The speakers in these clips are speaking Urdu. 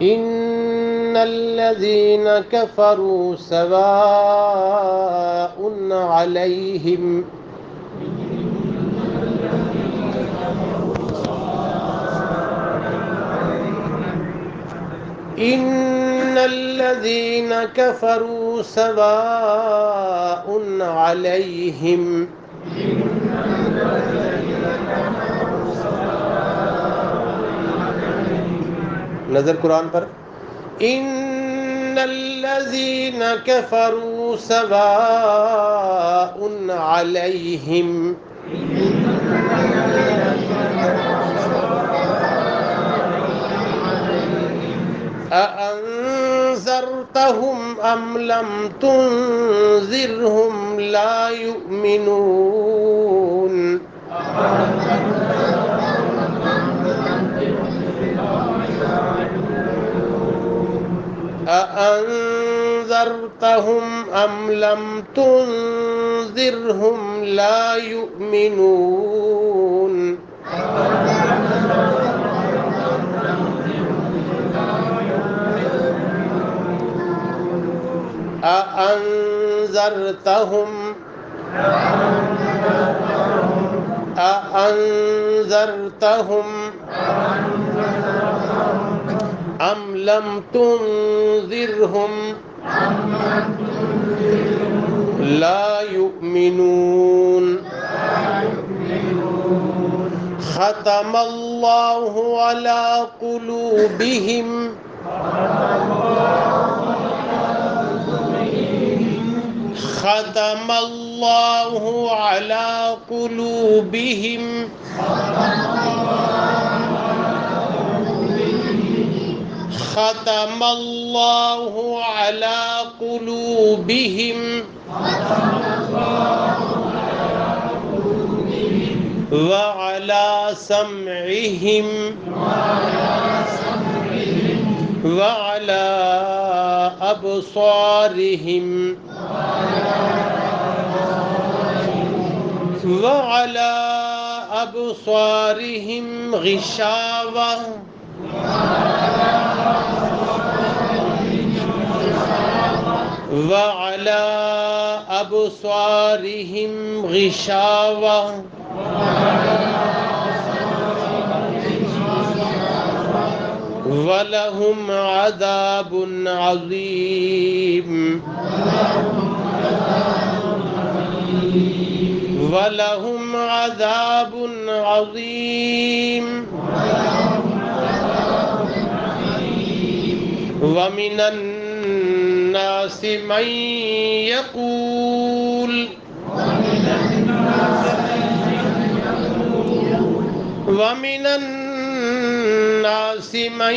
إن الذين كفروا سواء عليهم إن الذين كفروا سواء عليهم نظر قرآن پر إن الذين كفروا سواء عليهم أأنذرتهم أم لم تنذرهم لا يؤمنون أأنذرتهم أم لم تنذرهم لا يؤمنون أأنذرتهم أم لم تنذرهم لا يؤمنون ختم الله على قلوبهم ختم الله على قلوبهم ختم الله على قلوبهم وعلى سمعهم وعلى أبصارهم وعلى أبصارهم غشاوة وعلى أبصارهم غشاوة ولهم عذاب عظيم ولهم عذاب عظيم ومن الناس من يقول ومن الناس من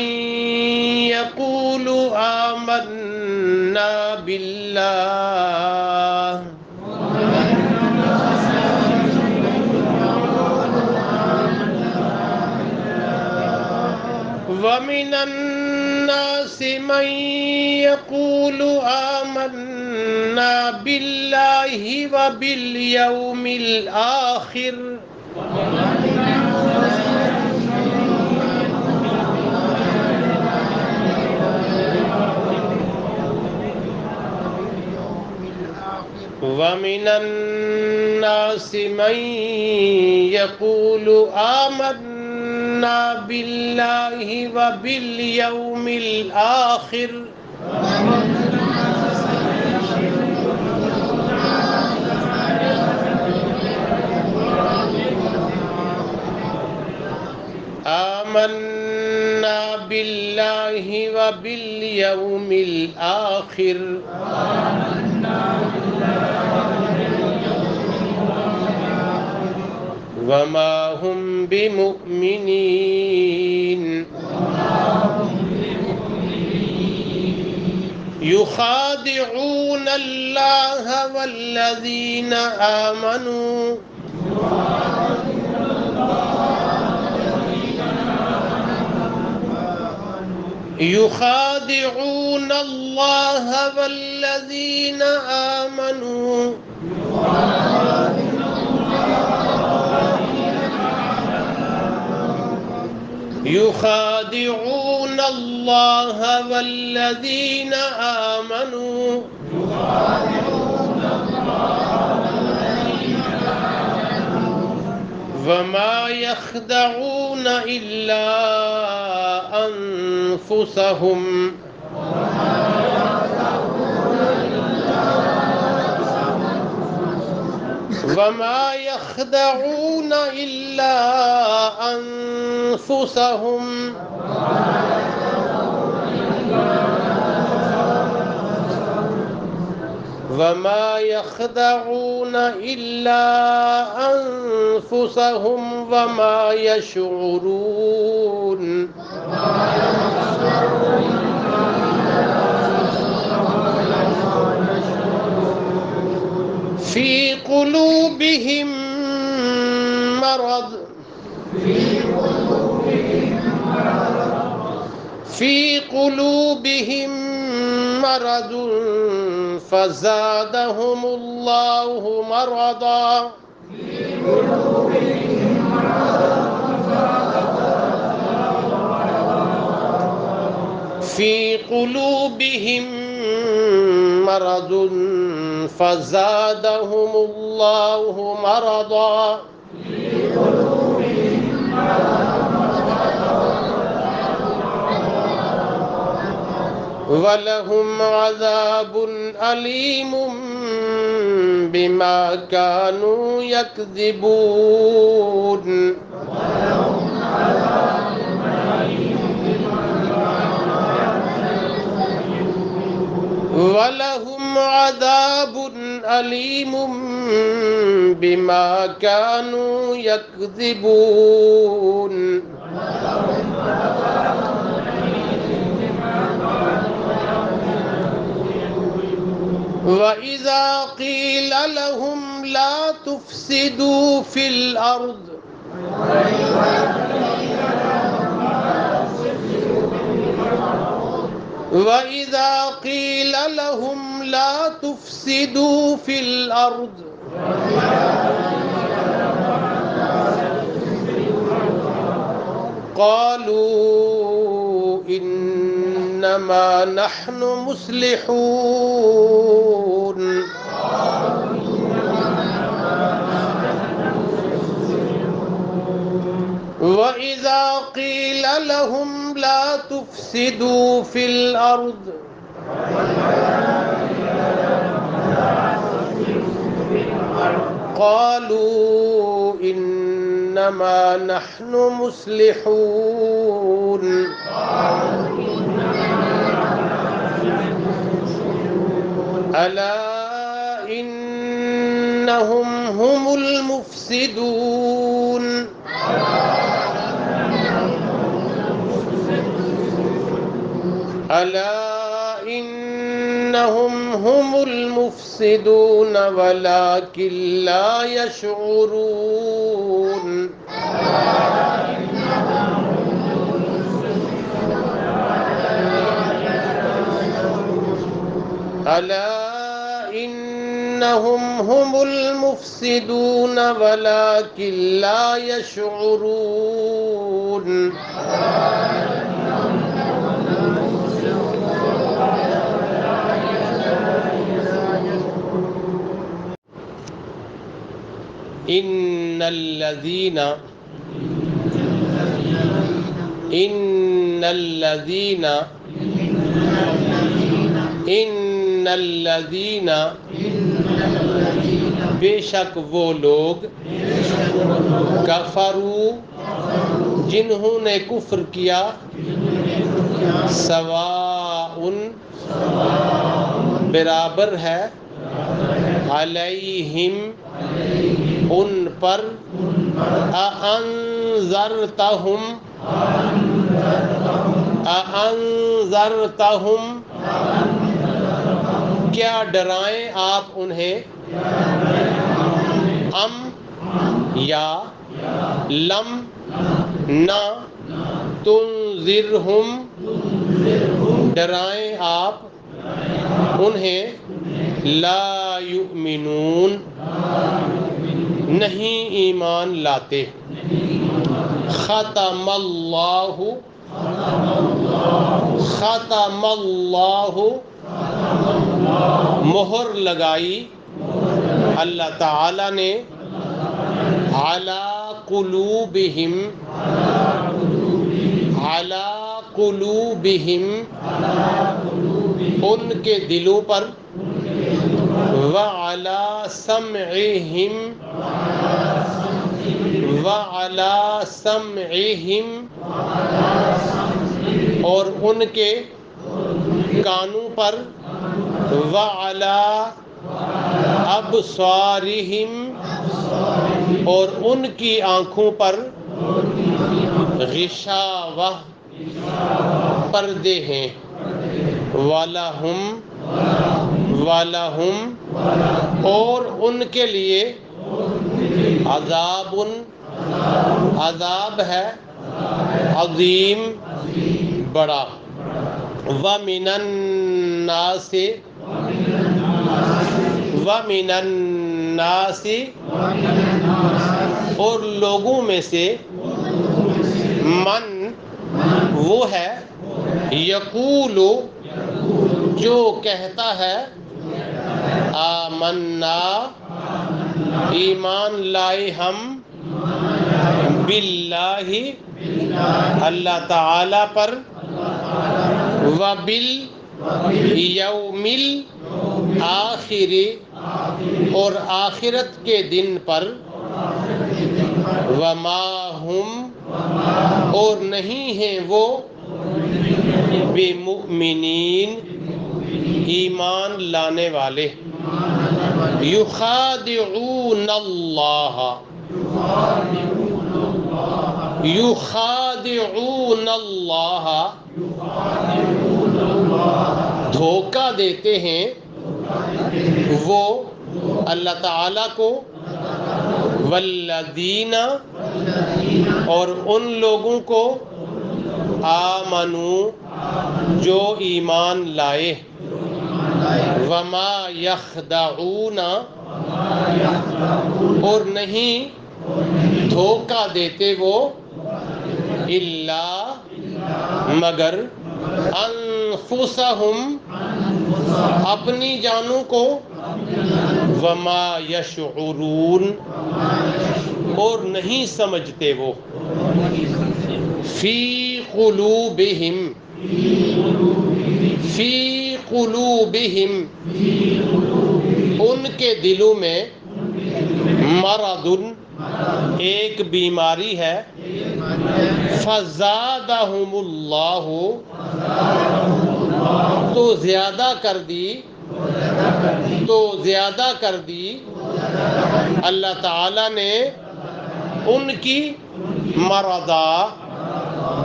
يقول آمنا بالله ومن الناس من يقول آمنا بالله وباليوم الآخر ومن الناس من يقول آمنا بالله وباليوم الآخر آمنا بالله وباليوم الآخر وما هم بمؤمنين يخادعون الله والذين آمنوا يخادعون الله والذين آمنوا يخادعون الله الله والذين آمنوا وما يخدعون إلا أنفسهم وما يخدعون إلا أنفسهم وما يخدعون إلا أنفسهم وما يشعرون في قلوبهم مرض في قلوبهم مرض فزادهم الله مرضا في قلوبهم مرض فزادهم الله مرضا ولهم عذاب أليم بما كانوا يكذبون ولهم عذاب أليم بما كانوا يكذبون وَإِذَا قِيلَ لَهُمْ لَا تُفْسِدُوا فِي الْأَرْضِ وَإِذَا قِيلَ لَهُمْ لَا تُفْسِدُوا فِي الْأَرْضِ قالوا إنما نحن مصلحون وَإِذَا قِيلَ لَهُمْ لَا تُفْسِدُوا فِي الْأَرْضِ قالوا إنما نحن مصلحون ألا إنهم هم المفسدون ألا إنهم هم المفسدون ولكن لا يشعرون ألا إنهم هم المفسدون ولكن لا يشعرون إن الذين بے شک وہ لوگ کفروا جنہوں نے کفر کیا سواء برابر ہے علیہم ان پر اَأَنذَرْتَهُمْ کیا ڈرائیں آپ انہیں ام یا لم نہ تنذرہم ڈرائیں آپ انہیں لا یؤمنون نہیں ایمان لاتے ختم اللہ ختم اللہ مہر لگائی اللہ تعالی نے علی قلوبہم ان کے دلوں پر وعلی سمعہم اور ان کے کانوں پر وعلی ابصارہم اور ان کی آنکھوں پر غشاوہ پردے ہیں وَلَهُمْ اور ان کے لیے عذاب ہے عظیم بڑا وَمِنَ النَّاسِ اور لوگوں میں سے من وہ ہے یقول جو کہتا ہے آمنا ایمان لائے ہم باللہ اللہ تعالی پر وبالیوم الآخر اور آخرت کے دن پر وما ہم اور نہیں ہیں وہ بمؤمنین ایمان لانے والے یخادعون اللہ دھوکہ دیتے ہیں وہ اللہ تعالیٰ کو والذین اور ان لوگوں کو آمنو جو ایمان لائے وما یخدعون اور نہیں دھوکہ دیتے وہ الا مگر انفسہم اپنی جانوں کو وما یشعرون اور نہیں سمجھتے وہ فی قلوبہم ان کے دلوں میں مرض ایک بیماری ہے فزادہم اللہ تو زیادہ کر دی اللہ تعالی نے ان کی مرضا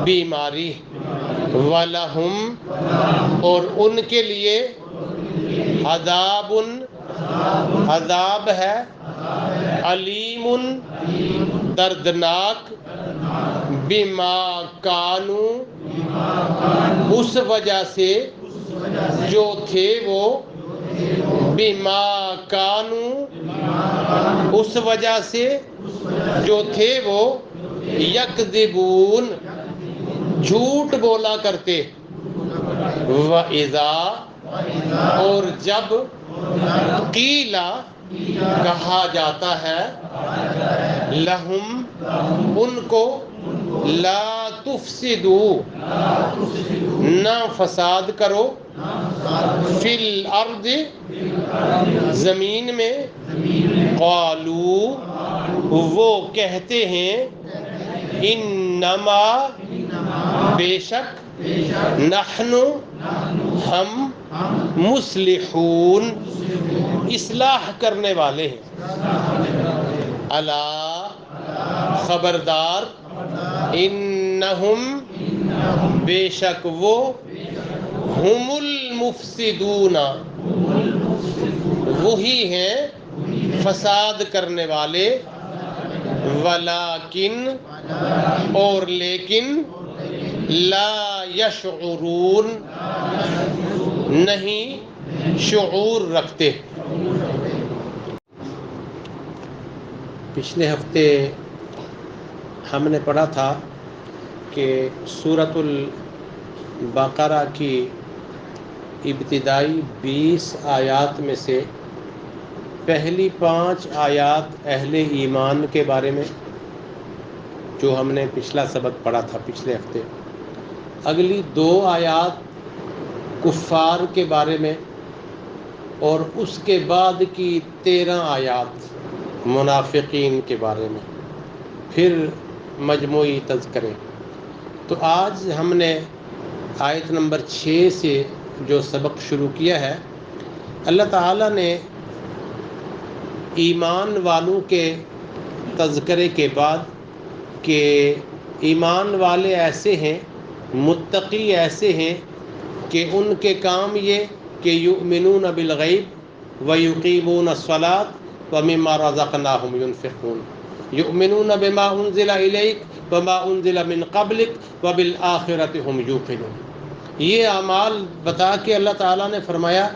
بیماری وَلَهُمْ اور ان کے لیے عذاب ہے علیم دردناک بما کانوا اس وجہ سے جو تھے وہ بما کانوا اس وجہ سے جو تھے وہ یکذبون جھوٹ بولا کرتے وَإِذَا اور جب قیلا کہا جاتا ہے لہم ان کو لا تفسدوا نہ فساد کرو فی الارض زمین میں قالوا وہ کہتے ہیں انما بے شک نحن ہم مصلحون اصلاح کرنے والے ہیں الا خبردار انہم بے شک وہ ہم المفسدون وہی ہیں فساد کرنے والے ولیکن اور لیکن لا یشعرون نہیں شعور رکھتے. پچھلے ہفتے ہم نے پڑھا تھا کہ سورۃ بقرہ کی ابتدائی 20 آیات میں سے پہلی 5 آیات اہل ایمان کے بارے میں، جو ہم نے پچھلا سبق پڑھا تھا پچھلے ہفتے، اگلی 2 آیات کفار کے بارے میں، اور اس کے بعد کی 13 آیات منافقین کے بارے میں، پھر مجموعی تذکرے۔ تو آج ہم نے آیت نمبر 6 سے جو سبق شروع کیا ہے، اللہ تعالیٰ نے ایمان والوں کے تذکرے کے بعد کہ ایمان والے ایسے ہیں، متقی ایسے ہیں کہ ان کے کام یہ کہ یؤمنون بالغیب ویقیمون الصلاۃ ومما رزقناہم ینفقون، یؤمنون بما انزل الیک وما انزل من قبلک وبالآخرۃ ہم یوقنون۔ یہ اعمال بتا کے اللہ تعالیٰ نے فرمایا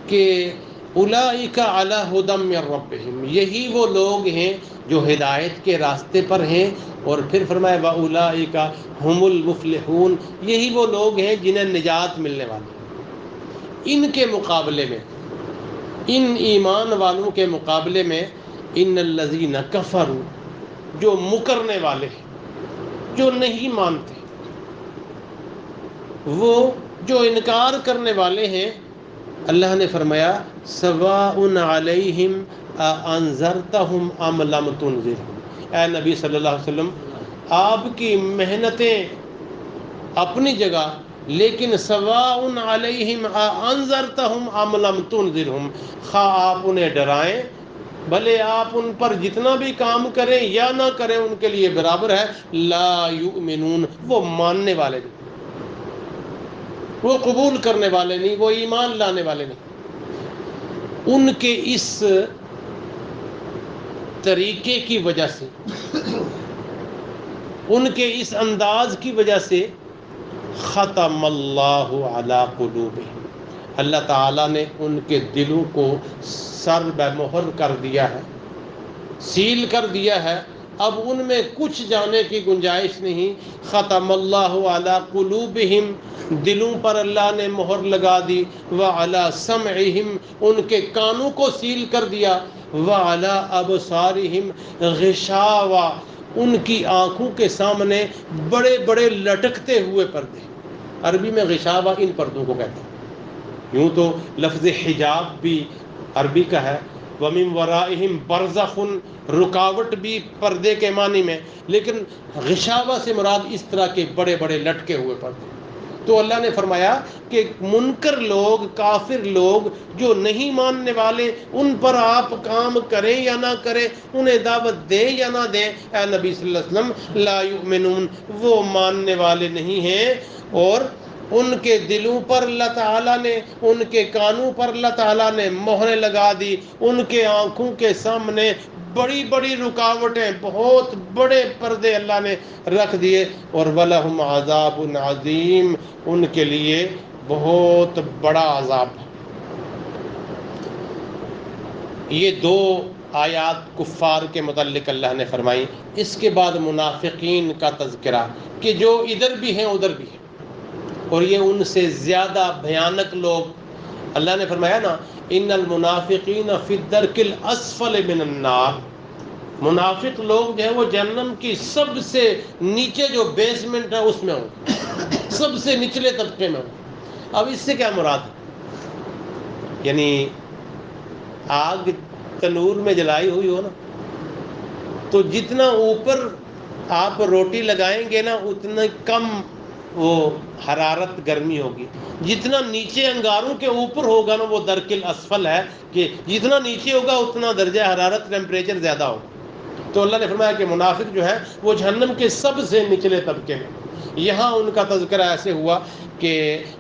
کہ اولئک علی ھدی من ربہم، یہی وہ لوگ ہیں جو ہدایت کے راستے پر ہیں، اور پھر فرمایا واولئک ھم المفلحون، یہی وہ لوگ ہیں جنہیں نجات ملنے والی۔ ان کے مقابلے میں، ان ایمان والوں کے مقابلے میں، ان الذین کفروا، جو مکرنے والے ہیں، جو نہیں مانتے، وہ جو انکار کرنے والے ہیں، اللہ نے فرمایا سواء علیہم انذرتہم ام لم تنذرہم۔ اے نبی صلی اللہ علیہ وسلم، آپ کی محنتیں اپنی جگہ، لیکن سواء علیہم انذرتہم ام لم تنذرہم، خواہ آپ انہیں ڈرائیں، بھلے آپ ان پر جتنا بھی کام کریں یا نہ کریں، ان کے لیے برابر ہے، لا یؤمنون، وہ ماننے والے نہیں، وہ قبول کرنے والے نہیں، وہ ایمان لانے والے نہیں۔ ان کے اس طریقے کی وجہ سے، ان کے اس انداز کی وجہ سے، ختم اللہ علی قلوبہم، اللہ تعالیٰ نے ان کے دلوں کو سر بہ مہر کر دیا ہے، سیل کر دیا ہے، اب ان میں کچھ جانے کی گنجائش نہیں۔ ختم اللہ علی قلوبہم، دلوں پر اللہ نے مہر لگا دی، وعلی سمعہم، ان کے کانوں کو سیل کر دیا، وعلی ابصارہم غشاوہ، ان کی آنکھوں کے سامنے بڑے بڑے لٹکتے ہوئے پردے۔ عربی میں غشاوہ ان پردوں کو کہتے ہیں۔ یوں تو لفظ حجاب بھی عربی کا ہے، وَمِن وَرَائِهِمْ بَرْزَخٌ، رکاوٹ بھی پردے کے معنی میں، لیکن غشاوہ سے مراد اس طرح کے بڑے بڑے لٹکے ہوئے پردے۔ تو اللہ نے فرمایا کہ منکر لوگ، کافر لوگ جو نہیں ماننے والے، ان پر آپ کام کریں یا نہ کریں، انہیں دعوت دیں یا نہ دیں، اے نبی صلی اللہ علیہ وسلم، لا یؤمنون، وہ ماننے والے نہیں ہیں، اور ان کے دلوں پر اللہ تعالیٰ نے، ان کے کانوں پر اللہ تعالیٰ نے مہریں لگا دی، ان کے آنکھوں کے سامنے بڑی بڑی رکاوٹیں، بہت بڑے پردے اللہ نے رکھ دیے، اور وَلَهُمْ عَذَابٌ عَظِيمٌ، ان کے لیے بہت بڑا عذاب ہے۔ یہ 2 آیات کفار کے متعلق اللہ نے فرمائی۔ اس کے بعد منافقین کا تذکرہ کہ جو ادھر بھی ہیں ادھر بھی ہیں، اور یہ ان سے زیادہ بھیانک لوگ۔ اللہ نے فرمایا نا، ان المنافقین فی الدرک الاسفل من النار، منافق لوگ جو ہیں وہ جہنم کی سب سے نیچے جو بیسمنٹ ہے اس میں ہوں، سب سے نچلے طبقے میں ہوں۔ اب اس سے کیا مراد ہے؟ یعنی آگ تنور میں جلائی ہوئی ہو نا، تو جتنا اوپر آپ روٹی لگائیں گے نا، اتنا کم وہ حرارت گرمی ہوگی، جتنا نیچے انگاروں کے اوپر ہوگا نا، وہ درک الاسفل ہے کہ جتنا نیچے ہوگا اتنا درجہ حرارت ٹیمپریچر زیادہ ہوگا۔ تو اللہ نے فرمایا کہ منافق جو ہے وہ جہنم کے سب سے نچلے طبقے میں۔ یہاں ان کا تذکرہ ایسے ہوا کہ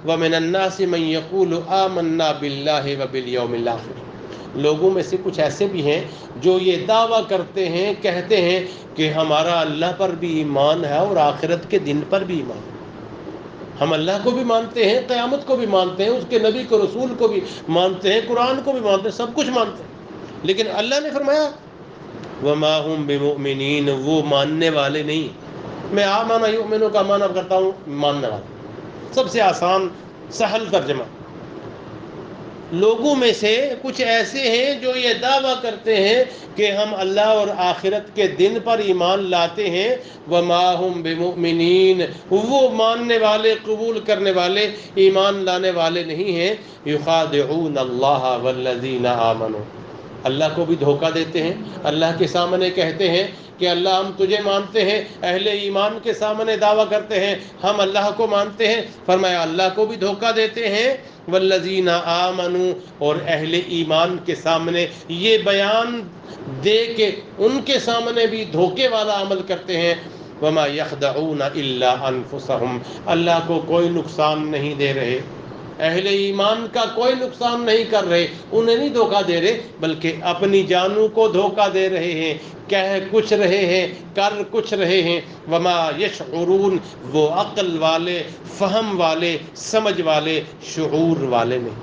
وَمِنَ النَّاسِ مَن يَقُولُ آمَنَّا بِاللَّهِ وَبِالْيَوْمِ الْآخِرِ، لوگوں میں سے کچھ ایسے بھی ہیں جو یہ دعویٰ کرتے ہیں، کہتے ہیں کہ ہمارا اللہ پر بھی ایمان ہے اور آخرت کے دن پر بھی ایمان ہے، ہم اللہ کو بھی مانتے ہیں، قیامت کو بھی مانتے ہیں، اس کے نبی کو، رسول کو بھی مانتے ہیں، قرآن کو بھی مانتے ہیں، سب کچھ مانتے ہیں، لیکن اللہ نے فرمایا وَمَا هُمْ بِمُؤْمِنِينَ، وہ ماننے والے نہیں۔ میں آمن یؤمن کا معنی کرتا ہوں ماننے والا، سب سے آسان سہل ترجمہ۔ لوگوں میں سے کچھ ایسے ہیں جو یہ دعویٰ کرتے ہیں کہ ہم اللہ اور آخرت کے دن پر ایمان لاتے ہیں، وما ہم بمؤمنین، وہ ماننے والے، قبول کرنے والے، ایمان لانے والے نہیں ہیں۔ یخادعون اللہ والذین آمنوا، اللہ کو بھی دھوکہ دیتے ہیں، اللہ کے سامنے کہتے ہیں کہ اللہ ہم تجھے مانتے ہیں، اہل ایمان کے سامنے دعویٰ کرتے ہیں ہم اللہ کو مانتے ہیں، فرمایا اللہ کو بھی دھوکہ دیتے ہیں، والذین آمنوا، اور اہل ایمان کے سامنے یہ بیان دے کے ان کے سامنے بھی دھوکے والا عمل کرتے ہیں۔ وما یخدعون الا انفسهم، اللہ کو کوئی نقصان نہیں دے رہے، اہل ایمان کا کوئی نقصان نہیں کر رہے، انہیں نہیں دھوکہ دے رہے بلکہ اپنی جانوں کو دھوکہ دے رہے ہیں، کہہ کچھ رہے ہیں، کر کچھ رہے ہیں۔ وما یشعرون، وہ عقل والے، فہم والے، سمجھ والے، شعور والے نہیں۔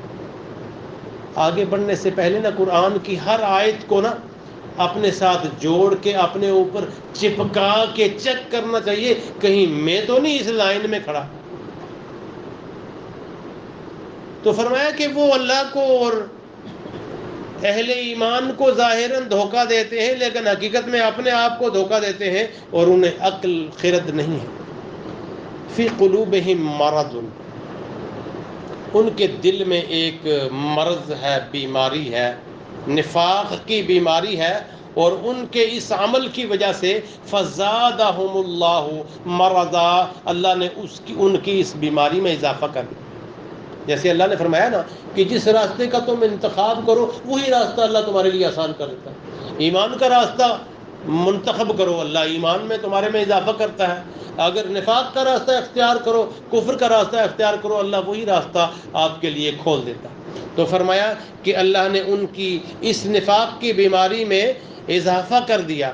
آگے بڑھنے سے پہلے نا قرآن کی ہر آیت کو نا اپنے ساتھ جوڑ کے اپنے اوپر چپکا کے چیک کرنا چاہیے، کہیں میں تو نہیں اس لائن میں کھڑا۔ تو فرمایا کہ وہ اللہ کو اور اہل ایمان کو ظاہراً دھوکہ دیتے ہیں، لیکن حقیقت میں اپنے آپ کو دھوکہ دیتے ہیں، اور انہیں عقل خرد نہیں ہے۔ فی قلوبہم مرض، ان کے دل میں ایک مرض ہے، بیماری ہے، نفاق کی بیماری ہے، اور ان کے اس عمل کی وجہ سے فزادہم اللہ مرضا، اللہ نے ان کی اس بیماری میں اضافہ کر دیا۔ جیسے اللہ نے فرمایا نا کہ جس راستے کا تم انتخاب کرو وہی راستہ اللہ تمہارے لیے آسان کر دیتا ہے۔ ایمان کا راستہ منتخب کرو، اللہ ایمان میں تمہارے میں اضافہ کرتا ہے۔ اگر نفاق کا راستہ اختیار کرو، کفر کا راستہ اختیار کرو، اللہ وہی راستہ آپ کے لیے کھول دیتا ہے۔ تو فرمایا کہ اللہ نے ان کی اس نفاق کی بیماری میں اضافہ کر دیا۔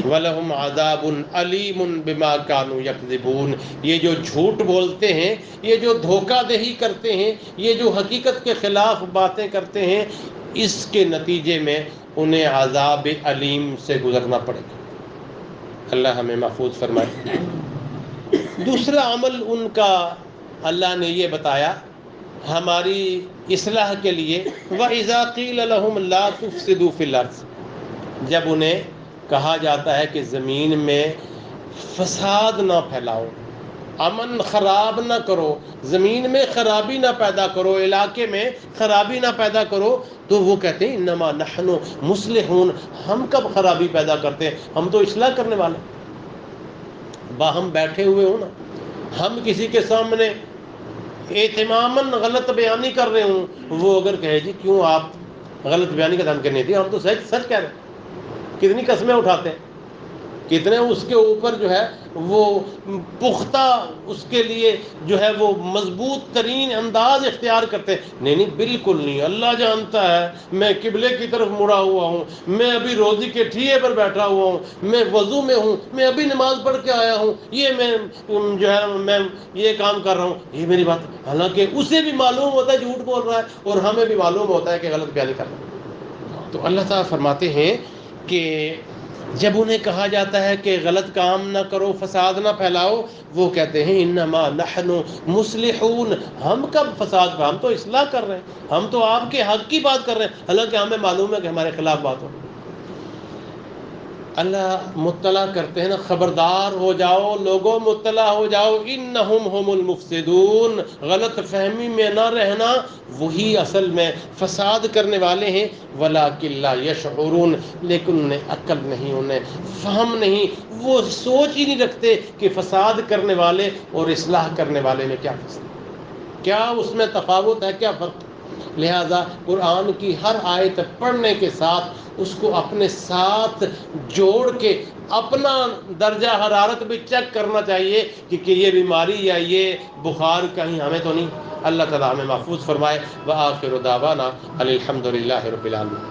وَلَهُمْ عَذَابٌ عَلِيمٌ بِمَا كَانُوا يَكْذِبُونَ، یہ جو جھوٹ بولتے ہیں، یہ جو دھوکہ دہی کرتے ہیں، یہ جو حقیقت کے خلاف باتیں کرتے ہیں، اس کے نتیجے میں انہیں عذاب علیم سے گزرنا پڑے گا۔ اللہ ہمیں محفوظ فرمائے۔ دوسرا عمل ان کا اللہ نے یہ بتایا ہماری اصلاح کے لیے، وَإِذَا قِيلَ لَهُمْ لَا تُفْسِدُوا فِي الْأَرْضِ، جب انہیں کہا جاتا ہے کہ زمین میں فساد نہ پھیلاؤ، امن خراب نہ کرو، زمین میں خرابی نہ پیدا کرو، علاقے میں خرابی نہ پیدا کرو، تو وہ کہتے ہیں انما نحن مصلحون، ہم کب خرابی پیدا کرتے ہیں، ہم تو اصلاح کرنے والے۔ باہم بیٹھے ہوئے ہوں نا، ہم کسی کے سامنے اہتماماً غلط بیانی کر رہے ہوں، وہ اگر کہے جی کیوں آپ غلط بیانی کا دھمکی نہیں دی، ہم تو سچ سچ کہہ رہے ہیں، کتنی قسمیں اٹھاتے ہیں، کتنے اس کے اوپر جو ہے وہ پختہ، اس کے لیے جو ہے وہ مضبوط ترین انداز اختیار کرتے ہیں۔ نہیں بالکل نہیں، اللہ جانتا ہے میں قبلے کی طرف مڑا ہوا ہوں، میں ابھی روزی کے ٹھیے پر بیٹھا ہوا ہوں، میں وضو میں ہوں، میں ابھی نماز پڑھ کے آیا ہوں، یہ میں جو ہے میں یہ کام کر رہا ہوں، یہ میری بات، حالانکہ اسے بھی معلوم ہوتا ہے جھوٹ بول رہا ہے اور ہمیں بھی معلوم ہوتا ہے کہ غلط بیانی کر رہا ہے۔ تو اللہ تعالیٰ فرماتے ہیں کہ جب انہیں کہا جاتا ہے کہ غلط کام نہ کرو، فساد نہ پھیلاؤ، وہ کہتے ہیں انما نحن مصلحون، ہم کب فساد، ہم تو اصلاح کر رہے ہیں، ہم تو آپ کے حق کی بات کر رہے ہیں، حالانکہ ہمیں معلوم ہے کہ ہمارے خلاف بات ہو۔ اللہ مطلع کرتے ہیں نا، خبردار ہو جاؤ لوگوں، مطلع ہو جاؤ، انہم هم المفسدون، غلط فہمی میں نہ رہنا، وہی اصل میں فساد کرنے والے ہیں، ولکن لا یشعرون، لیکن انہیں عقل نہیں، انہیں فہم نہیں، وہ سوچ ہی نہیں رکھتے کہ فساد کرنے والے اور اصلاح کرنے والے میں کیا فرق ہے، کیا اس میں تفاوت ہے، کیا فرق ہے۔ لہذا قرآن کی ہر آیت پڑھنے کے ساتھ اس کو اپنے ساتھ جوڑ کے اپنا درجہ حرارت بھی چیک کرنا چاہیے کہ یہ بیماری یا یہ بخار کہیں ہمیں تو نہیں۔ اللہ تعالیٰ ہمیں محفوظ فرمائے۔ وآخر دعوانا الحمد للہ رب العالمین۔